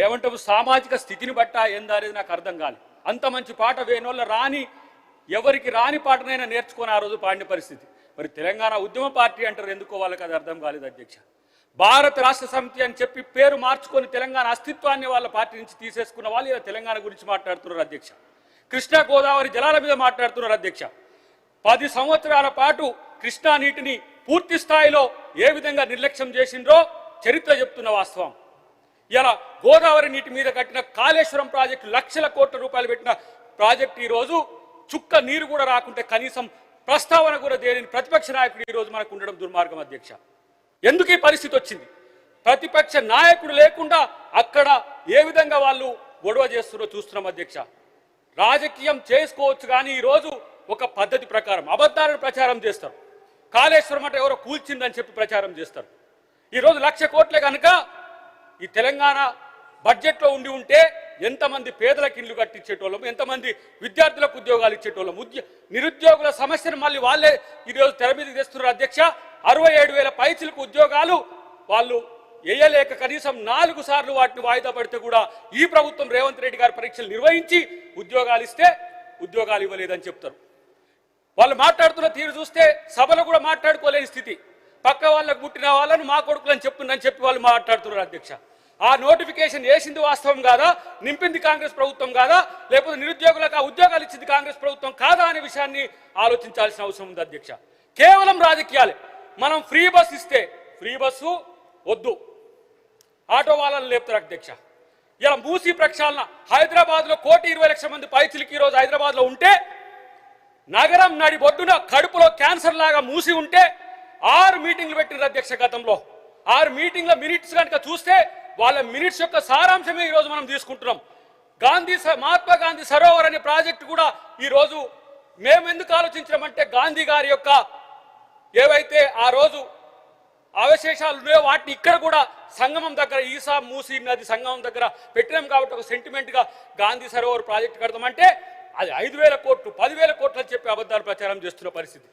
ఏమంటాము సామాజిక స్థితిని బట్ట ఏందా అనేది నాకు అర్థం కాలేదు. అంత మంచి పాట వేణోళ్ళ రాని ఎవరికి రాని పాటనైనా నేర్చుకొని ఆ రోజు పాడిన పరిస్థితి. మరి తెలంగాణ ఉద్యమ పార్టీ అంటారు, ఎందుకో వాళ్ళకి అది అర్థం కాలేదు అధ్యక్ష. భారత రాష్ట్ర సమితి అని చెప్పి పేరు మార్చుకొని తెలంగాణ అస్తిత్వాన్ని వాళ్ళ పార్టీ నుంచి తీసేసుకున్న వాళ్ళు ఇలా తెలంగాణ గురించి మాట్లాడుతున్నారు అధ్యక్ష. కృష్ణా గోదావరి జలాల మీద మాట్లాడుతున్నారు అధ్యక్ష. 10 సంవత్సరాల పాటు కృష్ణా నీటిని పూర్తి స్థాయిలో ఏ విధంగా నిర్లక్ష్యం చేసిండ్రో చరిత్ర చెప్తున్న వాస్తవం. ఇలా గోదావరి నీటి మీద కట్టిన కాళేశ్వరం ప్రాజెక్టు లక్షల కోట్ల రూపాయలు పెట్టిన ప్రాజెక్టు ఈరోజు చుక్క నీరు కూడా రాకుంటే కనీసం ప్రస్తావన కూడా దేని ప్రతిపక్ష నాయకుడు ఈరోజు మనకు ఉండడం దుర్మార్గం అధ్యక్ష. ఎందుకు ఈ పరిస్థితి వచ్చింది? ప్రతిపక్ష నాయకుడు లేకుండా అక్కడ ఏ విధంగా వాళ్ళు గొడవ చేస్తున్నారో చూస్తున్నాం అధ్యక్ష. రాజకీయం చేసుకోవచ్చు కానీ ఈరోజు ఒక పద్ధతి ప్రకారం అబద్ధాలను ప్రచారం చేస్తారు. కాళేశ్వరం అంటే ఎవరో కూల్చిందని చెప్పి ప్రచారం చేస్తారు. ఈరోజు 1,00,000 కోట్లే కనుక ఈ తెలంగాణ బడ్జెట్లో ఉండి ఉంటే ఎంతమంది పేదలకు ఇల్లు కట్టించేటోళ్ళం, ఎంతమంది విద్యార్థులకు ఉద్యోగాలు ఇచ్చేటోళ్ళం. నిరుద్యోగుల సమస్యను మళ్ళీ వాళ్ళే ఈరోజు తెర మీదకి తెస్తున్నారు అధ్యక్ష. 67,000 పైచిలకు ఉద్యోగాలు వాళ్ళు వేయలేక కనీసం 4 సార్లు వాటిని వాయిదా పడితే కూడా ఈ ప్రభుత్వం రేవంత్ రెడ్డి గారి పరీక్షలు నిర్వహించి ఉద్యోగాలు ఇస్తే ఉద్యోగాలు ఇవ్వలేదని చెప్తారు. వాళ్ళు మాట్లాడుతున్న తీరు చూస్తే సభలో కూడా మాట్లాడుకోలేని స్థితి. పక్క వాళ్ళకు పుట్టిన వాళ్ళను మా కొడుకులని చెప్తుందని చెప్పి వాళ్ళు మాట్లాడుతున్నారు అధ్యక్ష. ఆ నోటిఫికేషన్ వేసింది వాస్తవం కాదా, నింపింది కాంగ్రెస్ ప్రభుత్వం కాదా, లేకపోతే నిరుద్యోగులకు ఆ ఉద్యోగాలు ఇచ్చింది కాంగ్రెస్ ప్రభుత్వం కాదా అనే విషయాన్ని ఆలోచించాల్సిన అవసరం ఉంది అధ్యక్ష. కేవలం రాజకీయాలే. మనం ఫ్రీ బస్ ఇస్తే ఫ్రీ బస్సు వద్దు, ఆటో వాళ్ళని లేపుతారు అధ్యక్ష. ఇలా మూసీ ప్రక్షాళన హైదరాబాద్లో 1,20,00,000 మంది పైచిలకి ఈరోజు హైదరాబాద్లో ఉంటే, నగరం నడి బొడ్డున కడుపులో క్యాన్సర్ లాగా మూసి ఉంటే 6 మీటింగ్లు పెట్టిన అధ్యక్ష. గతంలో 6 మీటింగ్ల మినిట్స్ కనుక చూస్తే వాళ్ళ మినిట్స్ యొక్క సారాంశమే ఈరోజు మనం తీసుకుంటున్నాం. మహాత్మా గాంధీ సరోవర్ అనే ప్రాజెక్టు కూడా ఈరోజు మేము ఎందుకు ఆలోచించామంటే గాంధీ గారి యొక్క ఏవైతే ఆ రోజు అవశేషాలు ఉన్నాయో వాటిని ఇక్కడ కూడా సంగమం దగ్గర ఈసా మూసీ నది సంగమం దగ్గర పెట్టినాం కాబట్టి ఒక సెంటిమెంట్గా గాంధీ సరోవర్ ప్రాజెక్టు కడతామంటే అది 5,000 కోట్లు 10,000 కోట్లు అని చెప్పి అబద్ధాలు ప్రచారం చేస్తున్న పరిస్థితి.